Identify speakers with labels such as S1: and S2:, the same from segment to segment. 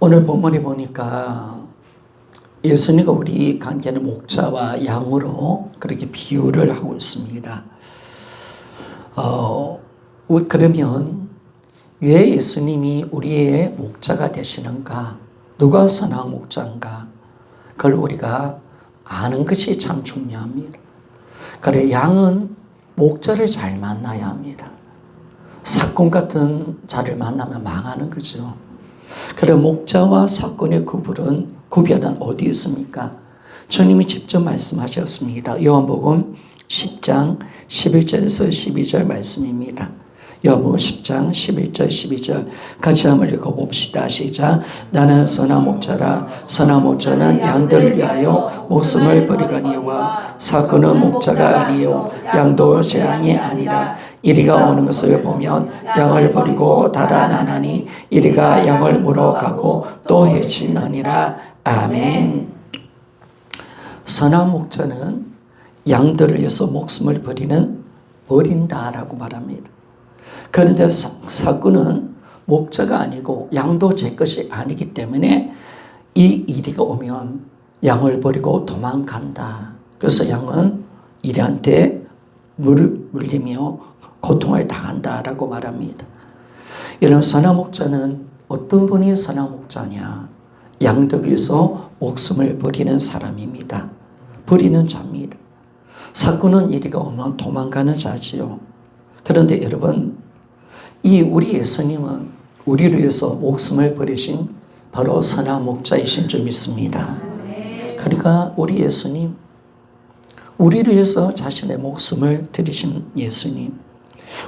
S1: 오늘 본문에 보니까 예수님과 우리 관계는 목자와 양으로 그렇게 비유를 하고 있습니다. 그러면 왜 예수님이 우리의 목자가 되시는가? 누가 선한 목자인가? 그걸 우리가 아는 것이 참 중요합니다. 그래, 양은 목자를 잘 만나야 합니다. 사꾼 같은 자를 만나면 망하는 거죠. 그래, 목자와 사꾼의 구별은 어디 있습니까? 주님이 직접 말씀하셨습니다. 요한복음 10장 11절에서 12절 말씀입니다. 요한복음 10장 11절 12절 같이 한번 읽어봅시다. 시작. 나는 선한 목자라. 선한 목자는 양들을 위하여 목숨을 버리거니와 사꾼은 목자가 아니요 양도 제 양이 아니라. 이리가 오는 것을 보면 양을 버리고 달아나나니 이리가 양을 물어가고 또 해치느니라. 아멘. 선한 목자는 양들을 위해서 목숨을 버린다라고 말합니다. 그런데 사꾼은 목자가 아니고 양도 제 것이 아니기 때문에 이 이리가 오면 양을 버리고 도망간다. 그래서 양은 이리한테 물리며 고통을 당한다라고 말합니다. 여러분, 선한 목자는 어떤 분이 선한 목자냐? 양들 위해서 목숨을 버리는 사람입니다. 버리는 자입니다. 사꾼은 이리가 오면 도망가는 자지요. 그런데 여러분, 우리 예수님은 우리를 위해서 목숨을 버리신 바로 선한 목자이신 줄 믿습니다. 그러니까 우리 예수님, 우리를 위해서 자신의 목숨을 드리신 예수님,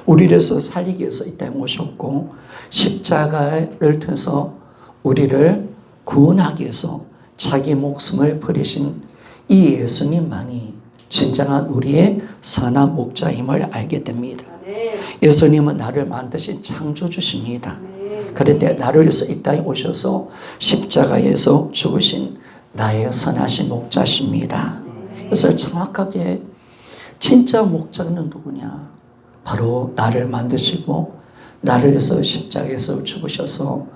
S1: 우리를 위해서 살리기 위해서 이 땅에 오셨고 십자가를 통해서 우리를 구원하기 위해서 자기 목숨을 버리신 이 예수님만이 진정한 우리의 선한 목자임을 알게 됩니다. 예수님은 나를 만드신 창조주십니다. 그런데 나를 위해서 이 땅에 오셔서 십자가에서 죽으신 나의 선하신 목자십니다. 그래서 정확하게 진짜 목자는 누구냐? 바로 나를 만드시고 나를 위해서 십자가에서 죽으셔서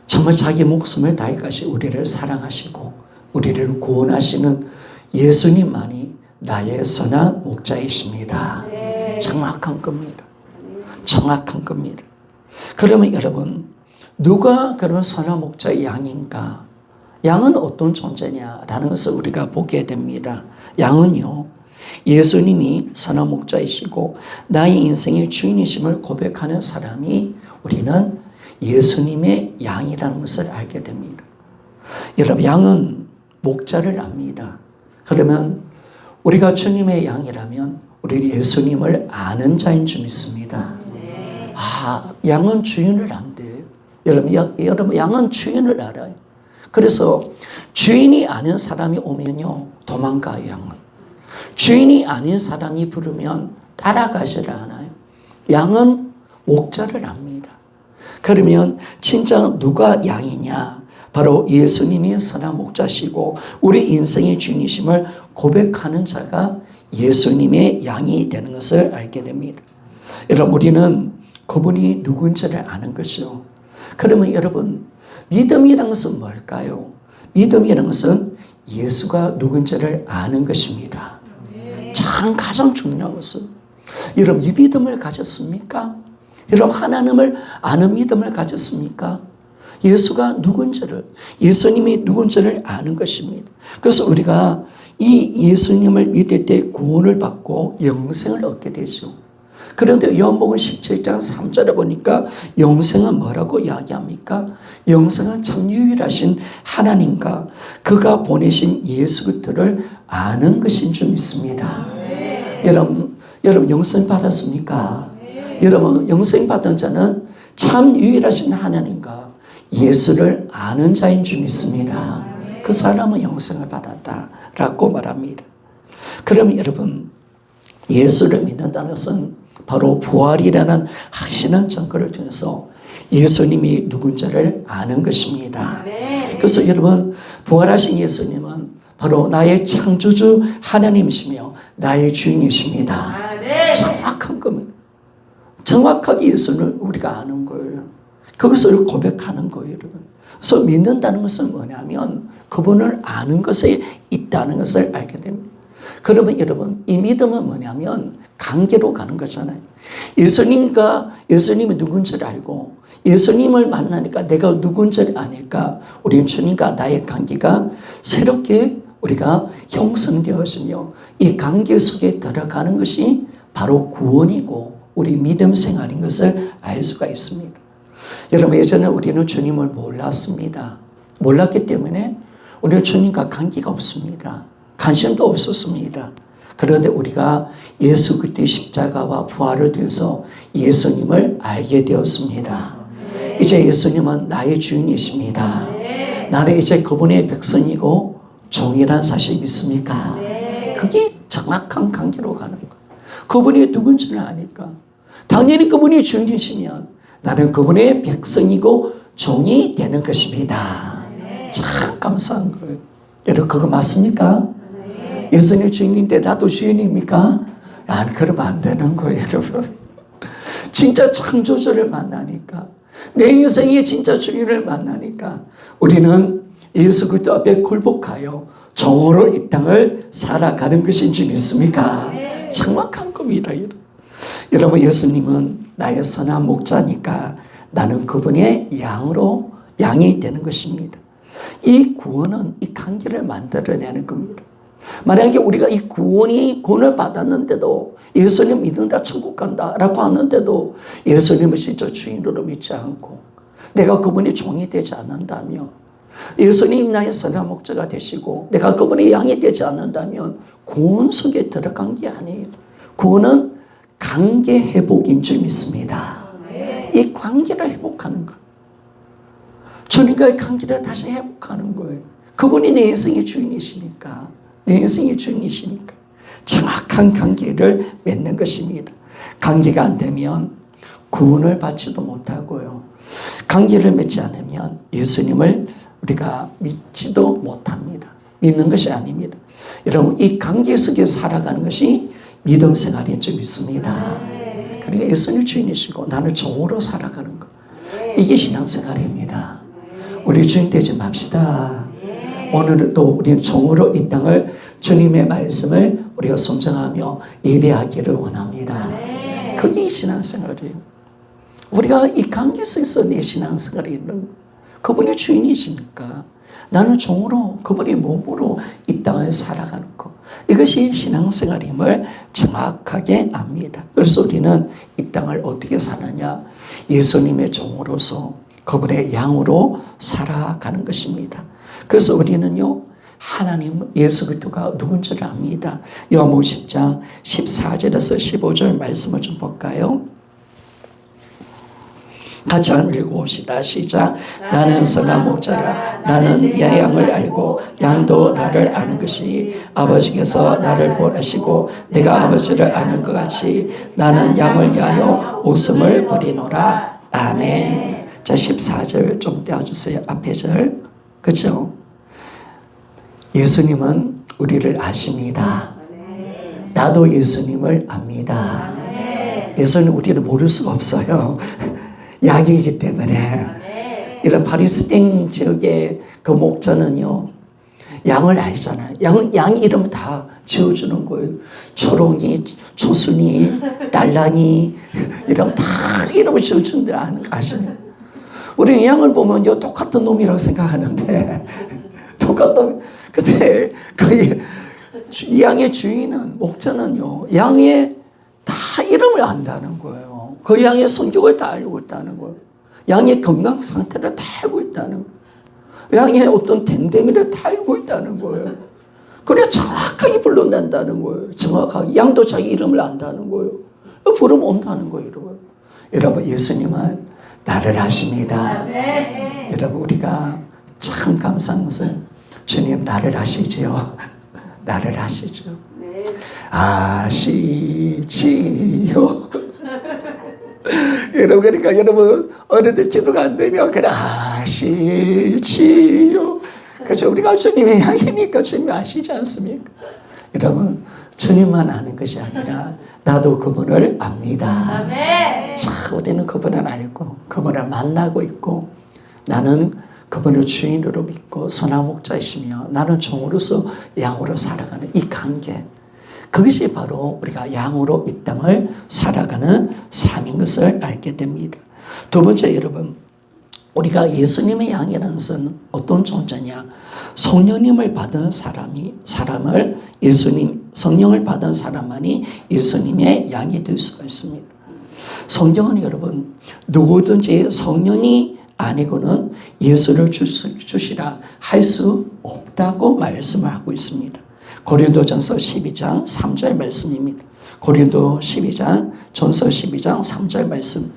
S1: 정말 자기 목숨을 다해까지 우리를 사랑하시고 우리를 구원하시는 예수님만이 나의 선한 목자이십니다. 정확한 겁니다. 정확한 겁니다. 그러면 여러분, 누가 그런 선한 목자의 양인가? 양은 어떤 존재냐라는 것을 우리가 보게 됩니다. 양은요, 예수님이 선한 목자이시고 나의 인생의 주인이심을 고백하는 사람이 우리는 예수님의 양이라는 것을 알게 됩니다. 여러분, 양은 목자를 압니다. 그러면 우리가 주님의 양이라면 우리 예수님을 아는 자인 줄 믿습니다. 양은 주인을 안돼요. 여러분, 양은 주인을 알아요. 그래서 주인이 아는 사람이 오면요, 도망가요, 양은. 주인이 아닌 사람이 부르면 따라가지를 않아요. 양은 목자를 압니다. 그러면 진짜 누가 양이냐? 바로 예수님이 선한 목자시고 우리 인생의 주인이심을 고백하는 자가 예수님의 양이 되는 것을 알게 됩니다. 여러분, 우리는 그분이 누군지를 아는 것이요. 그러면 여러분, 믿음이라는 것은 뭘까요? 믿음이라는 것은 예수가 누군지를 아는 것입니다. 가장 중요한 것은, 여러분, 이 믿음을 가졌습니까? 여러분, 하나님을 아는 믿음을 가졌습니까? 예수가 누군지를, 예수님이 누군지를 아는 것입니다. 그래서 우리가 이 예수님을 믿을 때 구원을 받고 영생을 얻게 되죠. 그런데 요한복음 17장 3절에 보니까 영생은 뭐라고 이야기합니까? 영생은 참 유일하신 하나님과 그가 보내신 예수 그리스도를 아는 것인 줄 믿습니다. 여러분 영생 받았습니까? 여러분, 영생 받은 자는 참 유일하신 하나님과 예수를 아는 자인 줄 믿습니다. 그 사람은 영생을 받았다라고 말합니다. 그러면 여러분, 예수를 믿는다는 것은 바로 부활이라는 확신한 증거를 통해서 예수님이 누군지를 아는 것입니다. 그래서 여러분, 부활하신 예수님은 바로 나의 창조주 하나님이시며 나의 주인이십니다. 정확한 겁니다. 정확하게 예수를 우리가 아는 거예요. 그것을 고백하는 거예요, 여러분. 그래서 믿는다는 것은 뭐냐면 그분을 아는 것에 있다는 것을 알게 됩니다. 그러면 여러분, 이 믿음은 뭐냐면 관계로 가는 거잖아요. 예수님이 누군지를 알고 예수님을 만나니까 내가 누군지를 아니까 우리는 주님과 나의 관계가 새롭게 우리가 형성되어지며 이 관계 속에 들어가는 것이 바로 구원이고 우리 믿음 생활인 것을 알 수가 있습니다. 여러분, 예전에 우리는 주님을 몰랐습니다. 몰랐기 때문에 우리는 주님과 관계가 없습니다. 관심도 없었습니다. 그런데 우리가 예수 그리스도의 십자가와 부활을 통해서 예수님을 알게 되었습니다. 이제 예수님은 나의 주인이십니다. 나는 이제 그분의 백성이고 종이란 사실 믿습니까? 그게 정확한 관계로 가는 거예요. 그분이 누군지를 아니까. 당연히 그분이 주인이시면 나는 그분의 백성이고 종이 되는 것입니다. 참 감사한 거예요. 여러분, 그거 맞습니까? 예수님 주인인데 나도 주인입니까? 안 그러면 안 되는 거예요, 여러분. 진짜 창조주를 만나니까, 내 인생의 진짜 주인을 만나니까 우리는 예수 그리스도 앞에 굴복하여 종으로 이 땅을 살아가는 것인 줄 믿습니까? 정확한 겁니다. 여러분, 예수님은 나의 선한 목자니까 나는 그분의 양이 되는 것입니다. 이 구원은 이 관계를 만들어내는 겁니다. 만약에 우리가 이 구원을 받았는데도 예수님 믿는다 천국 간다 라고 하는데도 예수님을 진짜 주인으로 믿지 않고 내가 그분의 종이 되지 않는다면, 예수님 나의 선한 목자가 되시고 내가 그분의 양이 되지 않는다면 구원 속에 들어간 게 아니에요. 구원은 관계 회복인 줄 믿습니다. 이 관계를 회복하는 거예요. 주님과의 관계를 다시 회복하는 거예요. 그분이 내 인생의 주인이시니까, 정확한 관계를 맺는 것입니다. 관계가 안 되면 구원을 받지도 못하고요. 관계를 맺지 않으면 예수님을 우리가 믿지도 못합니다. 믿는 것이 아닙니다. 여러분, 이 관계 속에 살아가는 것이 믿음 생활인 줄 믿습니다. 그러니까 예수님 주인이시고 나는 종으로 살아가는 것, 이게 신앙생활입니다. 우리 주인 되지 맙시다. 오늘은 또 우리는 종으로 이 땅을, 주님의 말씀을 우리가 순종하며 예배하기를 원합니다. 그게 신앙생활이에요. 우리가 이 관계 속에서 내 신앙생활이 있는 거예요. 그분이 주인이시니까 나는 종으로, 그분의 몸으로 이 땅을 살아가는 것, 이것이 신앙생활임을 정확하게 압니다. 그래서 우리는 이 땅을 어떻게 사느냐? 예수님의 종으로서 그분의 양으로 살아가는 것입니다. 그래서 우리는요, 하나님, 예수 그리스도가 누군지를 압니다. 요한복음 10장 14절에서 15절 말씀을 좀 볼까요? 같이 한번 읽어봅시다. 시작. 나는 선한 목자라. 나는 내 양을 알고 양도 나를 아는 것이 아버지께서 나를 보내시고 내가 아버지를 아는 것 같이 나는 양을 위하여 웃음을 버리노라. 아멘. 자, 14절 좀 떼어주세요. 앞에 절. 그렇죠? 예수님은 우리를 아십니다. 나도 예수님을 압니다. 예수님 우리를 모를 수가 없어요. 양이기 때문에. 이런 파리스틴 지역의 그 목자는요, 양을 알잖아요. 양 이름 다 지어주는 거예요. 초롱이, 초순이, 달랑이, 이런 다 이름을 지어주는데 아시면. 우리 양을 보면요, 똑같은 놈이라고 생각하는데, 근데 그 양의 주인은, 목자는요, 양의 다 이름을 안다는 거예요. 그 양의 성격을 다 알고 있다는 거예요. 양의 건강 상태를 다 알고 있다는 거예요. 양의 어떤 댐댐이를 다 알고 있다는 거예요. 그래 정확하게 불러낸다는 거예요. 정확하게. 양도 자기 이름을 안다는 거예요. 부르면 온다는 거예요, 여러분. 여러분, 예수님은 나를 아십니다. 여러분, 우리가 참 감사한 것은 주님 나를 아시지요. 나를 아시죠. 아시지요. 여러분, 그러니까 여러분 어른들 기도가 안 되면 그래 아시지요. 그래서 우리가 주님의 양이니까 주님이 아시지 않습니까? 여러분, 주님만 아는 것이 아니라 나도 그분을 압니다. 자, 우리는 그분을 알고 그분을 만나고 있고 나는 그분을 주인으로 믿고 선한 목자이시며 나는 종으로서 양으로 살아가는 이 관계, 그것이 바로 우리가 양으로 이 땅을 살아가는 삶인 것을 알게 됩니다. 두 번째, 여러분, 우리가 예수님의 양이라는 것은 어떤 존재냐? 성령님을 받은 사람을 성령을 받은 사람만이 예수님의 양이 될 수가 있습니다. 성경은 여러분, 누구든지 성령이 아니고는 예수를 주시라 할 수 없다고 말씀을 하고 있습니다. 고린도전서 12장 3절 말씀입니다. 고린도 12장, 전서 12장 3절 말씀.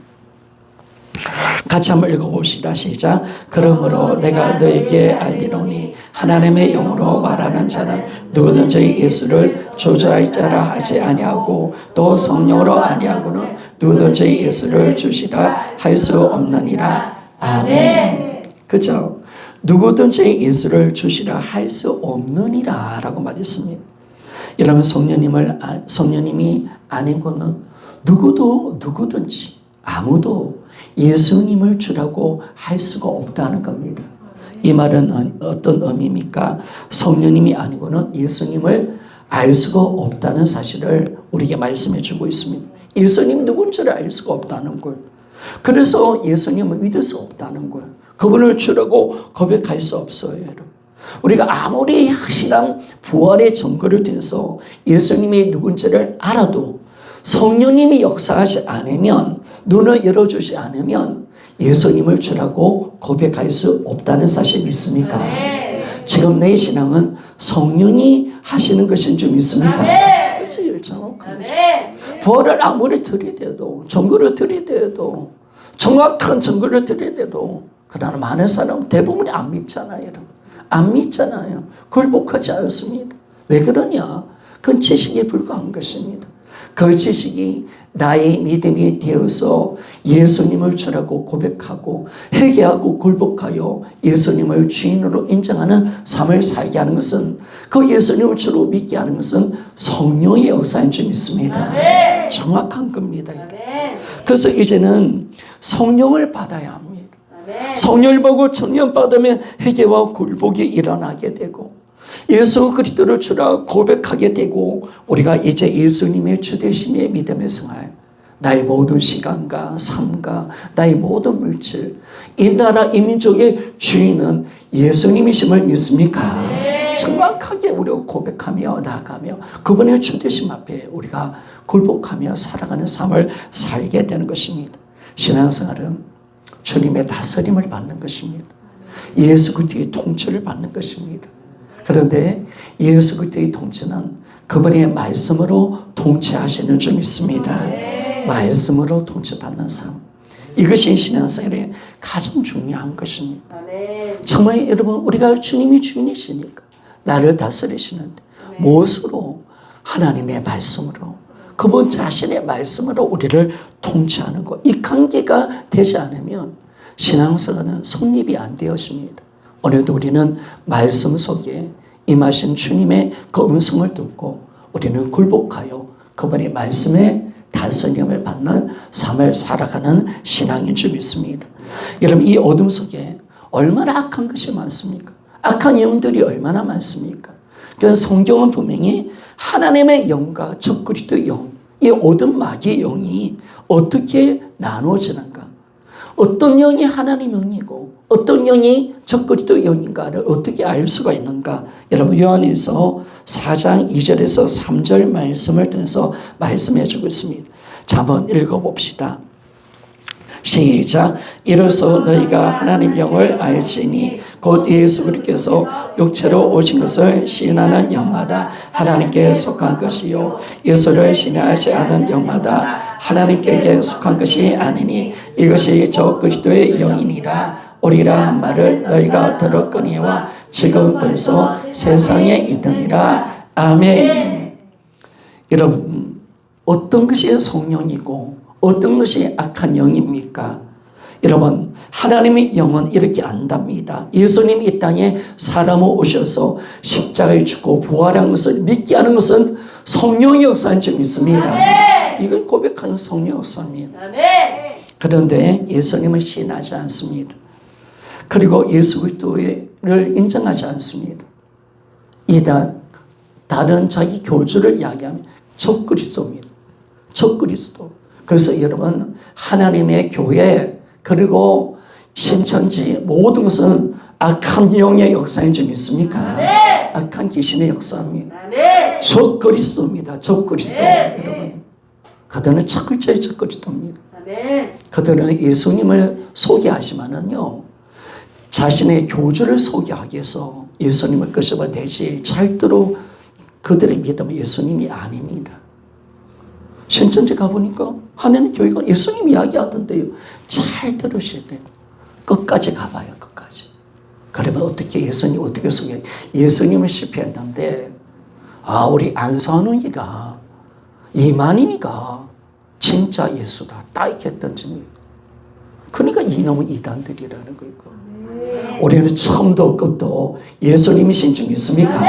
S1: 같이 한번 읽어봅시다. 시작. 그러므로 내가 너에게 알리노니 하나님의 영으로 말하는 자는 누구든지 예수를 주자라 하지 아니하고 또 성령으로 아니하고는 누구든지 예수를 주시라 할 수 없느니라. 아멘. 그죠? 누구든지 예수를 주시라 할 수 없느니라 라고 말했습니다. 여러분, 성령님이 아닌 것은 누구든지 아무도 예수님을 주라고 할 수가 없다는 겁니다. 이 말은 어떤 의미입니까? 성령님이 아니고는 예수님을 알 수가 없다는 사실을 우리에게 말씀해 주고 있습니다. 예수님이 누군지를 알 수가 없다는 거예요. 그래서 예수님을 믿을 수 없다는 거예요. 그분을 주라고 고백할 수 없어요, 여러분. 우리가 아무리 확실한 부활의 증거를 대서 예수님이 누군지를 알아도 성령님이 역사하지 않으면, 눈을 열어주지 않으면 예수님을 주라고 고백할 수 없다는 사실 믿습니까? 지금 내 신앙은 성령이 하시는 것인 줄 믿습니까? 그렇죠. 부활을 아무리 들이대도, 증거를 들이대도, 정확한 증거를 들이대도, 그러나 많은 사람은 대부분이 안 믿잖아요. 안 믿잖아요. 굴복하지 않습니다. 왜 그러냐? 그건 지식에 불과한 것입니다. 그 지식이 나의 믿음이 되어서 예수님을 주라고 고백하고 회개하고 굴복하여 예수님을 주인으로 인정하는 삶을 살게 하는 것은, 그 예수님을 주로 믿게 하는 것은 성령의 역사인 줄 믿습니다. 아멘. 정확한 겁니다. 아멘. 그래서 이제는 성령을 받아야 합니다. 아멘. 성령을 보고 성령 받으면 회개와 굴복이 일어나게 되고 예수 그리스도를 주라 고백하게 되고, 우리가 이제 예수님의 주되심의 믿음의 생활, 나의 모든 시간과 삶과 나의 모든 물질, 이 나라 이 민족의 주인은 예수님이심을 믿습니까? 네. 정확하게 우리가 고백하며 나아가며 그분의 주되심 앞에 우리가 굴복하며 살아가는 삶을 살게 되는 것입니다. 신앙생활은 주님의 다스림을 받는 것입니다. 예수 그리스도의 통치를 받는 것입니다. 그런데 예수 그리스도의 통치는 그분의 말씀으로 통치하시는 줄 믿습니다. 말씀으로 통치받는 삶, 이것이 신앙생활의 가장 중요한 것입니다. 정말 여러분, 우리가 주님이 주인이시니까 나를 다스리시는데 무엇으로? 하나님의 말씀으로, 그분 자신의 말씀으로 우리를 통치하는 것. 이 관계가 되지 않으면 신앙생활은 성립이 안 되었습니다. 오늘도 우리는 말씀 속에 임하신 주님의 그 음성을 듣고 우리는 굴복하여 그분의 말씀에 다스림을 받는 삶을 살아가는 신앙인 줄 믿습니다. 여러분, 이 어둠 속에 얼마나 악한 것이 많습니까? 악한 영들이 얼마나 많습니까? 그래서 성경은 분명히 하나님의 영과 적 그리스도의 영, 이 어둠 마귀의 영이 어떻게 나눠지는가? 어떤 영이 하나님 영이고 어떤 영이 적 그리스도의 영인가를 어떻게 알 수가 있는가? 여러분, 요한일서 4장 2절에서 3절 말씀을 통해서 말씀해 주고 있습니다. 자, 한번 읽어봅시다. 시작. 이로써 너희가 하나님 영을 알지니 곧 예수 그리스도께서 육체로 오신 것을 시인하는 영마다 하나님께 속한 것이요 예수를 시인하지 않은 영마다 하나님께 속한 것이 아니니 이것이 저 그리스도의 영이니라. 오리라 한 말을 너희가 들었거니와 지금 벌써 세상에 있느니라. 아멘. 여러분, 어떤 것이 성령이고 어떤 것이 악한 영입니까? 여러분, 하나님의 영은 이렇게 안답니다. 예수님이 이 땅에 사람으로 오셔서 십자가에 죽고 부활한 것을 믿게 하는 것은 성령의 역사인 줄 믿습니다. 이걸 고백하는 성령의 역사입니다. 그런데 예수님을 시인하지 않습니다. 그리고 예수 그리스도를 인정하지 않습니다. 다른 자기 교주를 이야기하면 적그리스도입니다. 적그리스도. 그래서 여러분 하나님의 교회 그리고 신천지 모든 것은 악한 영의 역사인 줄 믿습니까?
S2: 네.
S1: 악한 귀신의 역사입니다.
S2: 네.
S1: 적그리스도입니다. 적그리스도.
S2: 네.
S1: 여러분 그들은 철저히 적그리스도입니다.
S2: 네.
S1: 그들은 예수님을 소개하지만은요 자신의 교주를 소개하기 위해서 예수님을 끄집어내지 절대로 그들의 믿음은 예수님이 아닙니다. 신천지 가보니까 하나님 교회가 예수님 이야기하던데요. 잘 들으셔야 돼요. 끝까지 가봐요. 끝까지. 그러면 어떻게 예수님 어떻게 소개해? 예수님을 실패했는데 우리 안선웅이가 이만희가 진짜 예수다. 딱 이렇게 했던 증인. 그러니까 이놈은 이단들이라는 거예요. 우리는 처음도 끝도 예수님이신 줄 믿습니까?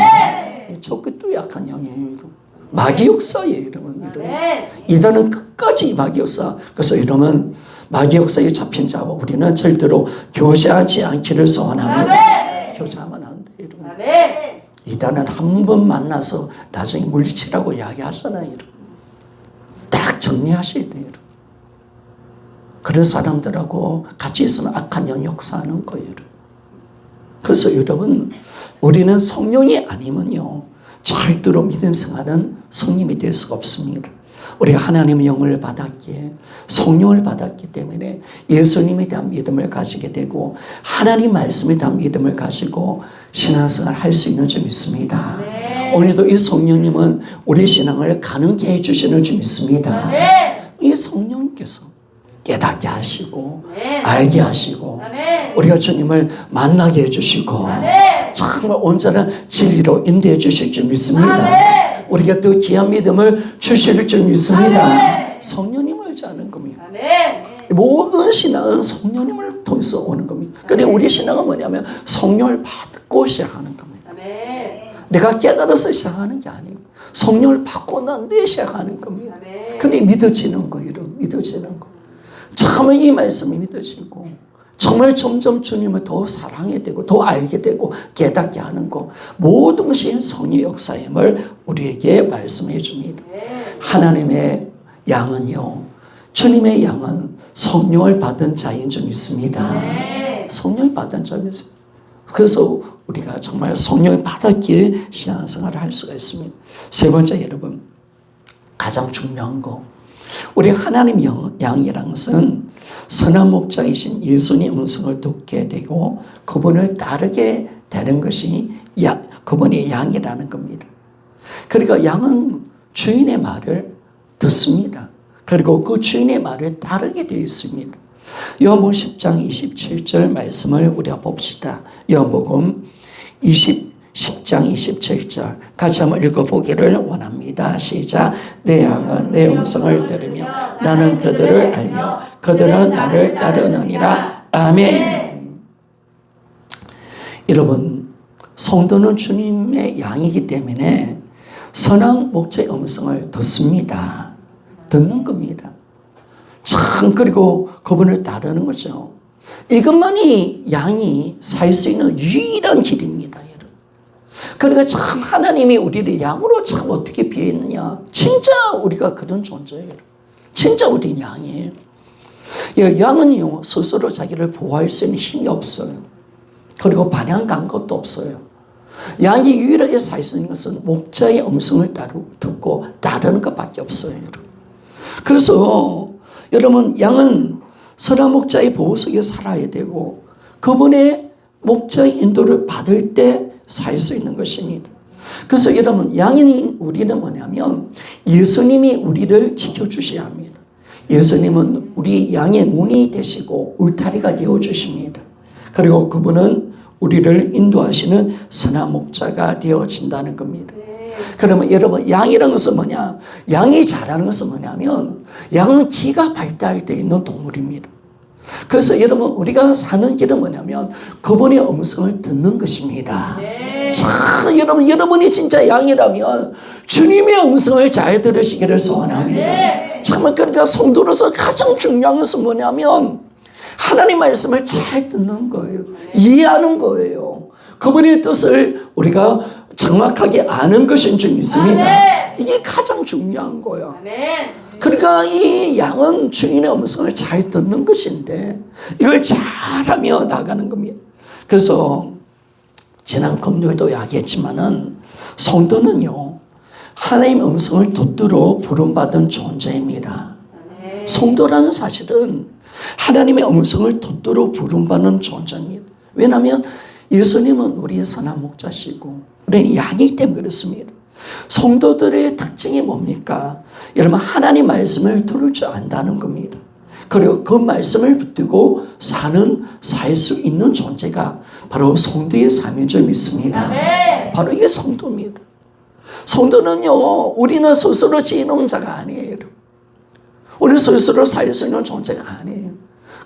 S1: 저 끝도 약한 영이에요. 마귀 역사예요, 여러분. 이단은 끝까지 마귀 역사. 그래서 여러분 마귀 역사에 잡힌 자와 우리는 절대로 교제하지 않기를 소원합니다. 교제하면 안 돼요, 여러분. 이단은 한 번 만나서 나중에 물리치라고 이야기하잖아요, 여러분. 딱 정리하셔야 돼요, 여러분. 그런 사람들하고 같이 있으면 악한 영이 역사하는 거예요, 여러분. 그래서 여러분 우리는 성령이 아니면요 절대로 믿음 생활은 성님이 될 수가 없습니다. 우리가 하나님의 영을 받았기에 성령을 받았기 때문에 예수님에 대한 믿음을 가지게 되고 하나님 말씀에 대한 믿음을 가지고 신앙생활을 할 수 있는 줄 믿습니다. 오늘도 이 성령님은 우리 신앙을 가능케 해주시는 줄 믿습니다. 이 성령님께서 깨닫게 하시고 알게 하시고 우리가 주님을 만나게 해주시고 정말 온전한 진리로 인도해 주실 줄 믿습니다. 우리가 더 귀한 믿음을 주실 줄 믿습니다. 성령님을 의지하는 겁니다. 모든 신앙은 성령님을 통해서 오는 겁니다. 그런데 우리 신앙은 뭐냐면 성령을 받고 시작하는 겁니다. 내가 깨달아서 시작하는 게 아니고 성령을 받고 난 뒤에 시작하는 겁니다. 근데 믿어지는 거예요. 믿어지는 거. 참을 이 말씀이 믿어지고 정말 점점 주님을 더 사랑하게 되고 더 알게 되고 깨닫게 하는 것 모든 것이 성의 역사임을 우리에게 말씀해 줍니다. 하나님의 양은요 주님의 양은 성령을 받은 자인 줄 믿습니다. 성령을 받은 자입니다. 그래서 우리가 정말 성령을 받았기에 신앙생활을 할 수가 있습니다. 세 번째 여러분 가장 중요한 거 우리 하나님 양이라는 것은 선한 목자이신 예수님 음성을 듣게 되고 그분을 따르게 되는 것이 그분의 양이라는 겁니다. 그러니까 양은 주인의 말을 듣습니다. 그리고 그 주인의 말을 따르게 되어 있습니다. 요한복음 10장 27절 말씀을 우리가 봅시다. 요한복음 10장 27절 같이 한번 읽어보기를 원합니다. 시작. 내 양은 내 음성을 들으며 나는 그들을 알며 그들은 나를 따르느니라. 아멘. 여러분 성도는 주님의 양이기 때문에 선한 목자의 음성을 듣습니다. 듣는 겁니다. 참 그리고 그분을 따르는 거죠. 이것만이 양이 살 수 있는 유일한 길입니다. 여러분. 그러니까 참 하나님이 우리를 양으로 참 어떻게 비했느냐. 진짜 우리가 그런 존재예요. 진짜 우리는 양이에요. 양은요 스스로 자기를 보호할 수 있는 힘이 없어요. 그리고 반향 간 것도 없어요. 양이 유일하게 살 수 있는 것은 목자의 음성을 듣고 따르는 것밖에 없어요. 여러분. 그래서 여러분 양은 선한 목자의 보호 속에 살아야 되고 그분의 목자의 인도를 받을 때 살 수 있는 것입니다. 그래서 여러분 양인 우리는 뭐냐면 예수님이 우리를 지켜주셔야 합니다. 예수님은 우리 양의 문이 되시고 울타리가 되어주십니다. 그리고 그분은 우리를 인도하시는 선한 목자가 되어진다는 겁니다. 그러면 여러분 양이라는 것은 뭐냐? 양이 잘하는 것은 뭐냐면 양은 기가 발달되어 있는 동물입니다. 그래서 여러분 우리가 사는 길은 뭐냐면 그분의 음성을 듣는 것입니다. 자, 여러분이 진짜 양이라면 주님의 음성을 잘 들으시기를 소원합니다. 정말 그러니까 성도로서 가장 중요한 것은 뭐냐면 하나님 말씀을 잘 듣는 거예요. 이해하는 거예요. 그분의 뜻을 우리가 정확하게 아는 것인 줄 믿습니다. 이게 가장 중요한 거예요. 그러니까 이 양은 주인의 음성을 잘 듣는 것인데 이걸 잘하며 나가는 겁니다. 그래서 지난 금요일도 이야기했지만은 성도는요, 하나님 음성을 듣도록 부름받은 존재입니다. 성도라는 사실은 하나님의 음성을 듣도록 부름받는 존재입니다. 왜냐하면 예수님은 우리의 선한 목자시고 우리는 양이기 때문에 그렇습니다. 성도들의 특징이 뭡니까? 여러분, 하나님 말씀을 들을 줄 안다는 겁니다. 그리고 그 말씀을 붙들고 살 수 있는 존재가 바로 성도의 삶인 줄 믿습니다. 바로 이게 성도입니다. 성도는요, 우리는 스스로 지혜로운 자가 아니에요. 우리는 스스로 살 수 있는 존재가 아니에요.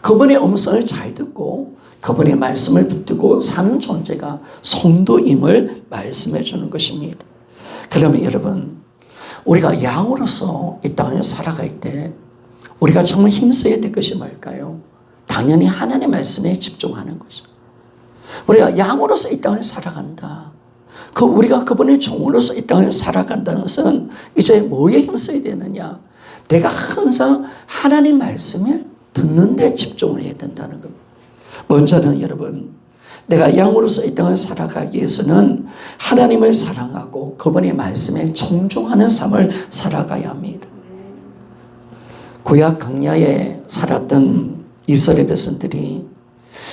S1: 그분의 음성을 잘 듣고 그분의 말씀을 붙들고 사는 존재가 성도임을 말씀해 주는 것입니다. 그러면 여러분, 우리가 양으로서 이 땅을 살아갈 때 우리가 정말 힘써야 될 것이 뭘까요? 당연히 하나님의 말씀에 집중하는 것이죠. 우리가 양으로서 이 땅을 살아간다. 우리가 그분의 종으로서 이 땅을 살아간다는 것은 이제 뭐에 힘써야 되느냐? 내가 항상 하나님 말씀을 듣는 데 집중을 해야 된다는 겁니다. 먼저는 여러분, 내가 양으로서 이 땅을 살아가기 위해서는 하나님을 사랑하고 그분의 말씀에 충종하는 삶을 살아가야 합니다. 구약 광야에 살았던 이스라엘 백성들이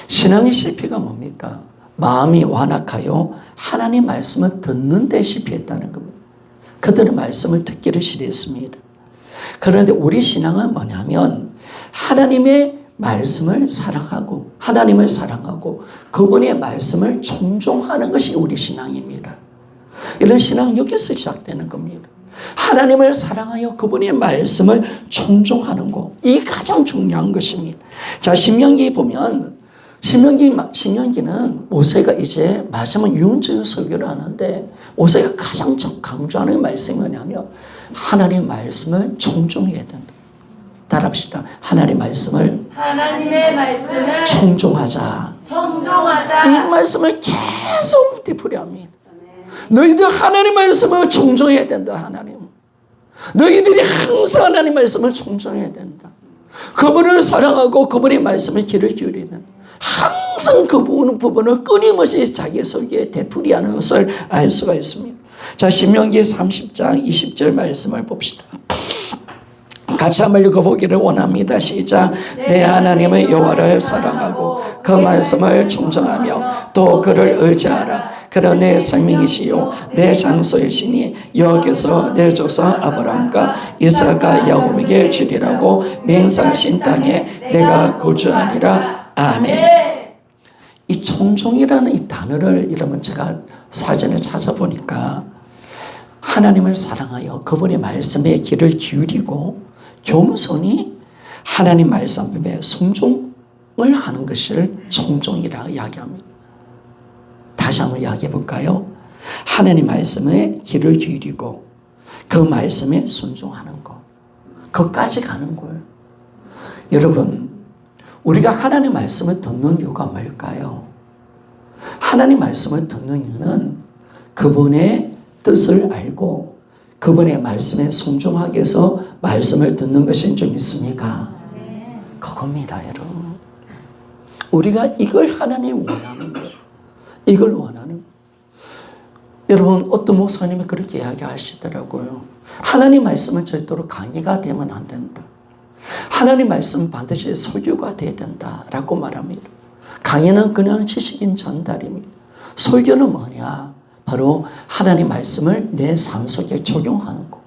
S1: 신앙의 실패가 뭡니까? 마음이 완악하여 하나님 말씀을 듣는 데 실패했다는 겁니다. 그들은 말씀을 듣기를 싫어했습니다. 그런데 우리 신앙은 뭐냐면 하나님의 말씀을 사랑하고 하나님을 사랑하고 그분의 말씀을 존중하는 것이 우리 신앙입니다. 이런 신앙은 여기서 시작되는 겁니다. 하나님을 사랑하여 그분의 말씀을 존중하는 것, 이 가장 중요한 것입니다. 자, 신명기 보면 신명기는 모세가 이제 마지막 유언적인 설교를 하는데 모세가 가장 강조하는 말씀이 뭐냐면 하나님의 말씀을 존중해야 된다. 따라합시다. 하나님의 말씀을 청종하자. 이 말씀을 계속 되풀이합니다. 너희들 하나님의 말씀을 청종해야 된다. 하나님. 너희들이 항상 하나님의 말씀을 청종해야 된다. 그분을 사랑하고 그분의 말씀에 귀를 기울여야 된다. 항상 그 부분을 끊임없이 자기 속에 되풀이하는 것을 알 수가 있습니다. 자, 신명기 30장 20절 말씀을 봅시다. 같이 한번 읽어보기를 원합니다. 시작. 내 하나님의 여호와를 사랑하고 그 말씀을 존중하며 또 그를 의지하라. 그는 내 생명이시요 내 장소이시니 여기서 내 조상 아브라함과 이삭과 야곱에게 주리라고 맹세하신 땅에 내가 거주하리라. 아멘. 이 존중이라는 이 단어를 여러분 제가 사전에 찾아보니까 하나님을 사랑하여 그분의 말씀에 귀를 기울이고 겸손히 하나님 말씀에 순종을 하는 것을 존중이라고 이야기합니다. 다시 한번 이야기해 볼까요? 하나님 말씀에 귀를 기울이고 그 말씀에 순종하는 것, 그것까지 가는 거예요. 여러분, 우리가 하나님 말씀을 듣는 이유가 뭘까요? 하나님 말씀을 듣는 이유는 그분의 뜻을 알고 그분의 말씀에 순종하기 위해서 말씀을 듣는 것인 줄 믿습니까? 그겁니다, 여러분. 우리가 이걸 하나님이 원하는 거예요. 이걸 원하는 거예요. 여러분, 어떤 목사님이 그렇게 이야기하시더라고요. 하나님 말씀은 절대로 강의가 되면 안 된다. 하나님 말씀은 반드시 설교가 돼야 된다라고 말합니다. 강의는 그냥 지식인 전달입니다. 설교는 뭐냐? 바로 하나님 말씀을 내 삶 속에 적용하는 것.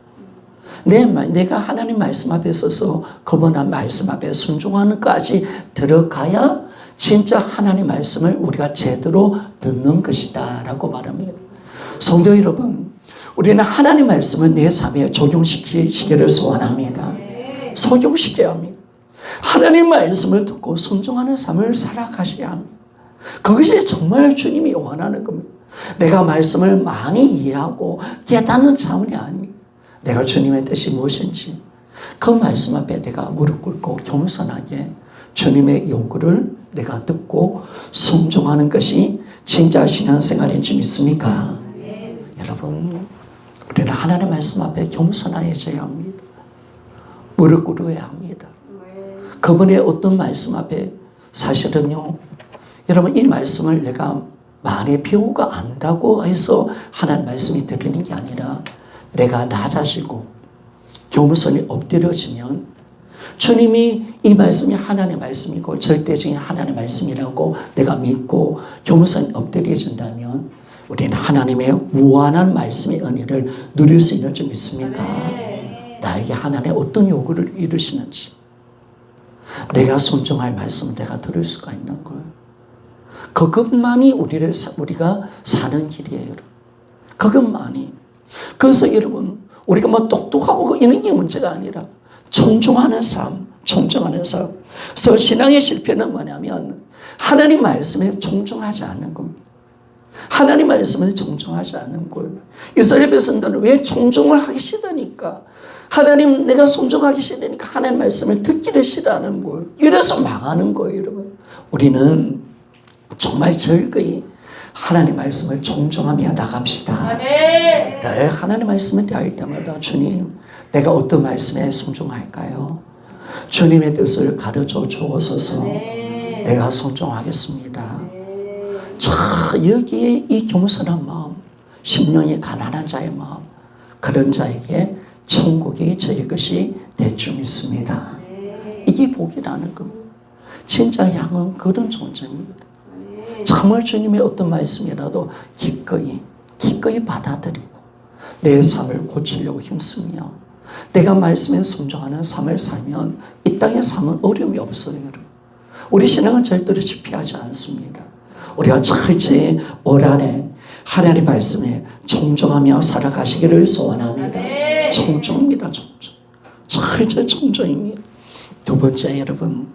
S1: 내가 하나님 말씀 앞에 서서 그분 말씀 앞에 순종하는 것까지 들어가야 진짜 하나님 말씀을 우리가 제대로 듣는 것이다 라고 말합니다. 성도 여러분, 우리는 하나님 말씀을 내 삶에 적용시키기를 소원합니다. 적용시켜야 합니다. 하나님 말씀을 듣고 순종하는 삶을 살아가셔야 합니다. 그것이 정말 주님이 원하는 겁니다. 내가 말씀을 많이 이해하고 깨닫는 차원이 아닙니다. 내가 주님의 뜻이 무엇인지 그 말씀 앞에 내가 무릎 꿇고 겸손하게 주님의 요구를 내가 듣고 순종하는 것이 진짜 신앙생활인 줄 믿습니까? 여러분, 우리는 하나님의 말씀 앞에 겸손해져야 합니다. 무릎 꿇어야 합니다. 그분의 어떤 말씀 앞에 사실은요, 여러분 이 말씀을 내가 많이 배우고 안다고 해서 하나님 말씀이 들리는 게 아니라 내가 낮아지고 겸손히 엎드려지면 주님이 이 말씀이 하나님의 말씀이고 절대적인 하나님의 말씀이라고 내가 믿고 겸손히 엎드려진다면 우리는 하나님의 무한한 말씀의 은혜를 누릴 수 있는 줄 믿습니까? 나에게 하나님의 어떤 요구를 이루시는지 내가 순종할 말씀을 내가 들을 수가 있는 거예요. 그것만이 우리가 사는 길이에요. 그것만이. 그래서 여러분 우리가 뭐 똑똑하고 이런 게 문제가 아니라 청중하는 삶. 그래서 신앙의 실패는 뭐냐면 하나님 말씀에 청중하지 않는 겁니다. 하나님 말씀을 청중하지 않는 거예요. 이스라엘 백성들은 왜 청중을 하기 싫으니까 하나님 내가 순종하기 싫으니까 하나님 말씀을 듣기를 싫어하는 거예요. 이래서 망하는 거예요, 여러분. 우리는 정말 즐거이 하나님 말씀을 청중하며 나갑시다. 네, 하나님 말씀을 대할 때마다 주님, 내가 어떤 말씀에 순종할까요? 주님의 뜻을 가르쳐 주옵소서. 내가 순종하겠습니다. 여기에 이 겸손한 마음, 심령이 가난한 자의 마음, 그런 자에게 천국이 저희 것이 될 줄 믿습니다. 이게 복이라는 겁니다. 진짜 양은 그런 존재입니다. 정말 주님의 어떤 말씀이라도 기꺼이 받아들이고 내 삶을 고치려고 힘쓰며 내가 말씀에 순종하는 삶을 살면 이 땅의 삶은 어려움이 없어요. 우리 신앙은 절대로 실패하지 않습니다. 우리가 철저히 올 한해 하나님의 말씀에 청종하며 살아가시기를 소원합니다. 청종입니다. 철저히 청종입니다. 두 번째, 여러분,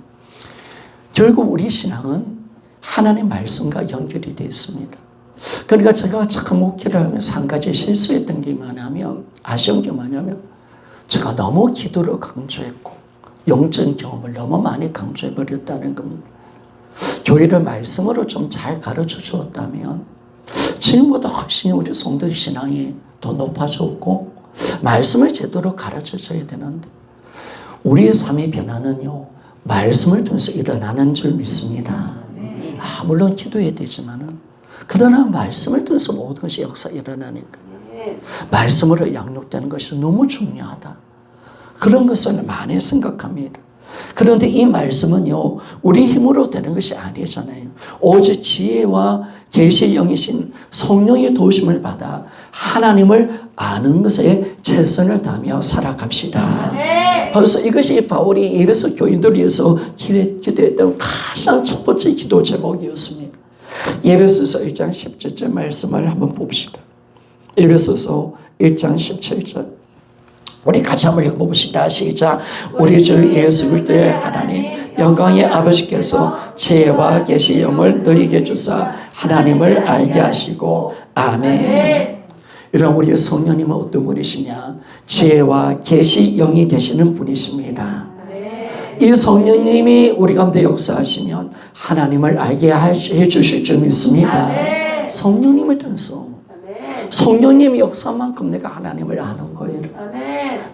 S1: 결국 우리 신앙은 하나님의 말씀과 연결이 되어 있습니다. 그러니까 제가 참 목회를 하면서 한 가지 실수했던 게 뭐냐면, 아쉬운 게 뭐냐면 제가 너무 기도를 강조했고 영적 경험을 너무 많이 강조해버렸다는 겁니다. 교회를 말씀으로 좀 잘 가르쳐 주었다면 지금보다 훨씬 우리 성도의 신앙이 더 높아졌고 말씀을 제대로 가르쳐 줘야 되는데 우리의 삶의 변화는요, 말씀을 통해서 일어나는 줄 믿습니다. 물론 기도해야 되지만은 그러나 말씀을 통해서 모든 것이 역사가 일어나니까 말씀으로 양육되는 것이 너무 중요하다. 그런 것을 많이 생각합니다. 그런데 이 말씀은요, 우리 힘으로 되는 것이 아니잖아요. 오직 지혜와 계시의 영이신 성령의 도우심을 받아 하나님을 아는 것에 최선을 다하며 살아갑시다. 그래서 이것이 바울이 에베소 교인들을 위해서 기도했던 가장 첫 번째 기도 제목이었습니다. 에베소서 1장 17절 말씀을 한번 봅시다. 에베소서 1장 17절 우리 같이 한번 읽어봅시다. 시작. 우리 주 예수 그리스도의 하나님 영광의 아버지께서 지혜와 계시의 영을 너희에게 주사 하나님을 알게 하시고 아멘. 이런 우리 성령님은 어떤 분이시냐? 지혜와 계시 영이 되시는 분이십니다. 이 성령님이 우리 가운데 역사하시면 하나님을 알게 해주실 줄 믿습니다. 성령님을 통해서 성령님의 역사만큼 내가 하나님을 아는 거예요.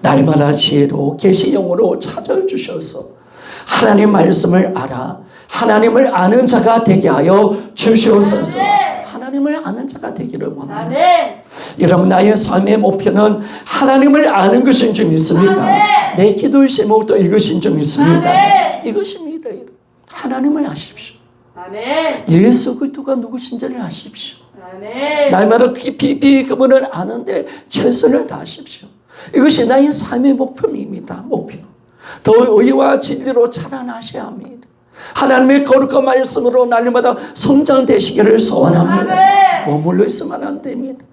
S1: 날마다 지혜로 계시 영으로 찾아주셔서 하나님 말씀을 알아 하나님을 아는 자가 되게 하여 주시옵소서. 하나님을 아는 자가 되기를 원합니다. 여러분, 나의 삶의 목표는 하나님을 아는 것인 줄 믿습니까? 내 기도의 제목도 이것인 줄 믿습니다. 이것입니다. 하나님을 아십시오. 예수 그리스도가 누구신지를 아십시오. 날마다 깊이 그분을 아는데 최선을 다하십시오. 이것이 나의 삶의 목표입니다. 목표. 더 의와 진리로 자라나셔야 합니다. 하나님의 거룩한 말씀으로 날마다 성장되시기를 소원합니다. 머물러 있으면 안 됩니다.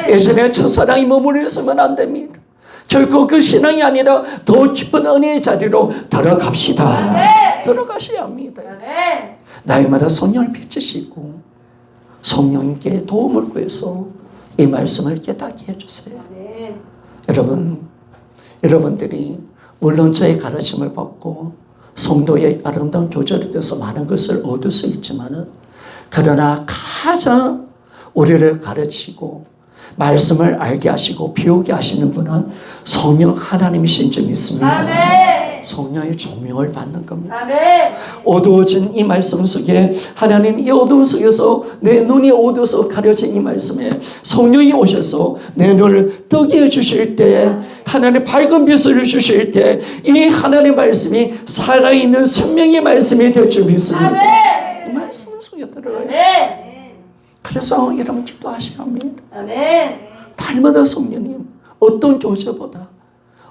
S1: 예전에 첫사랑이 머물러 있으면 안 됩니다. 결코 그 신앙이 아니라 더 깊은 은혜의 자리로 들어갑시다. 들어가셔야 합니다. 날마다 성령을 비추시고 성령님께 도움을 구해서 이 말씀을 깨닫게 해주세요. 여러분들이 물론 저의 가르침을 받고 성도의 아름다운 교제를 통해서 많은 것을 얻을 수 있지만은, 그러나 가장 우리를 가르치고 말씀을 알게 하시고 배우게 하시는 분은 성령 하나님이신 줄 믿습니다.
S2: 아멘.
S1: 성령의 조명을 받는 겁니다.
S2: 아멘.
S1: 어두워진 이 말씀 속에, 하나님 이 어두운 속에서 내 눈이 어두워서 가려진 이 말씀에 성령이 오셔서 내 눈을 뜨게 해주실 때, 하나님 밝은 빛을 주실 때, 이 하나님의 말씀이 살아있는 생명의 말씀이 될 줄 믿습니다.
S2: 아멘.
S1: 이 말씀 속에 들어가요.
S2: 아멘.
S1: 그래서 여러분 기도하셔야 합니다.
S2: 아멘.
S1: 달마다 성령님, 어떤 교제보다,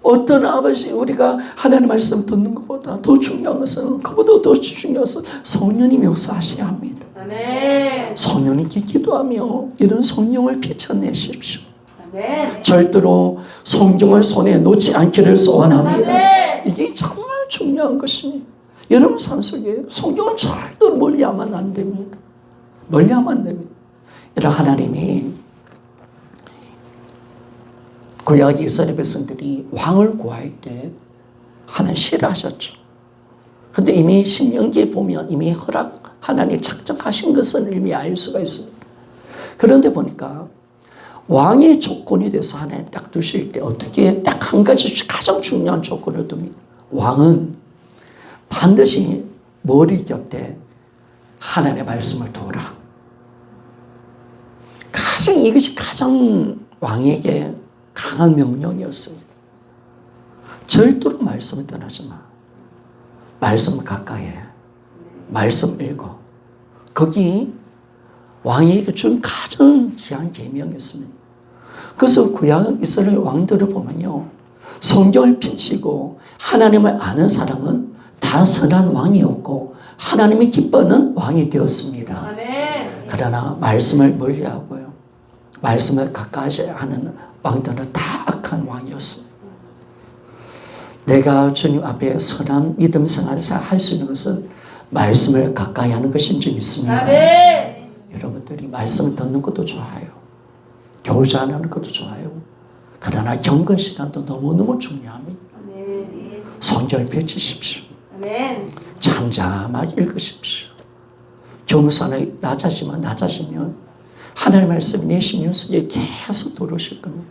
S1: 어떤 아버지, 우리가 하나님의 말씀 듣는 것보다 더 중요한 것은, 그보다 더 중요한 것은 성령님이 역사하셔야 합니다.
S2: 아멘.
S1: 성령님께 기도하며 이런 성령을 비춰내십시오.
S2: 아멘.
S1: 절대로 성경을 손에 놓지 않기를 소원합니다.
S2: 아멘.
S1: 이게 정말 중요한 것입니다. 여러분 삶 속에 성경을 절대로 멀리하면 안 됩니다. 멀리하면 안 됩니다. 이런 하나님이 구약 이스라엘 백성들이 왕을 구할 때 하나님 싫어하셨죠. 근데 이미 신명기에 보면 이미 하나님 작정하신 것을 이미 알 수가 있습니다. 그런데 보니까 왕의 조건이 돼서 하나님 딱 두실 때 어떻게 딱 한 가지 가장 중요한 조건을 둡니다. 왕은 반드시 머리 곁에 하나님의 말씀을 두라. 이것이 가장 왕에게 강한 명령이었습니다. 절대로 말씀을 떠나지 마. 말씀 가까이 해. 말씀 읽어. 거기 왕에게 준 가장 귀한 계명이었습니다. 그래서 구약 이스라엘 왕들을 보면요, 성경을 펼치고 하나님을 아는 사람은 다 선한 왕이었고 하나님이 기뻐하는 왕이 되었습니다.
S2: 아멘.
S1: 그러나 말씀을 멀리하고요, 말씀을 가까이 하는 왕들은 다 악한 왕이었습니다. 내가 주님 앞에 선한 믿음 생활을 할 수 있는 것은 말씀을 가까이 하는 것인 줄 믿습니다.
S2: 아멘.
S1: 여러분들이 말씀 듣는 것도 좋아요. 교제하는 것도 좋아요. 그러나 경건 시간도 너무너무 중요합니다.
S2: 아멘.
S1: 성경을 펼치십시오.
S2: 아멘.
S1: 잠잠하게 읽으십시오. 경선에 낮아지면 하나님의 말씀이 내 심령 속에 계속 들어오실 겁니다.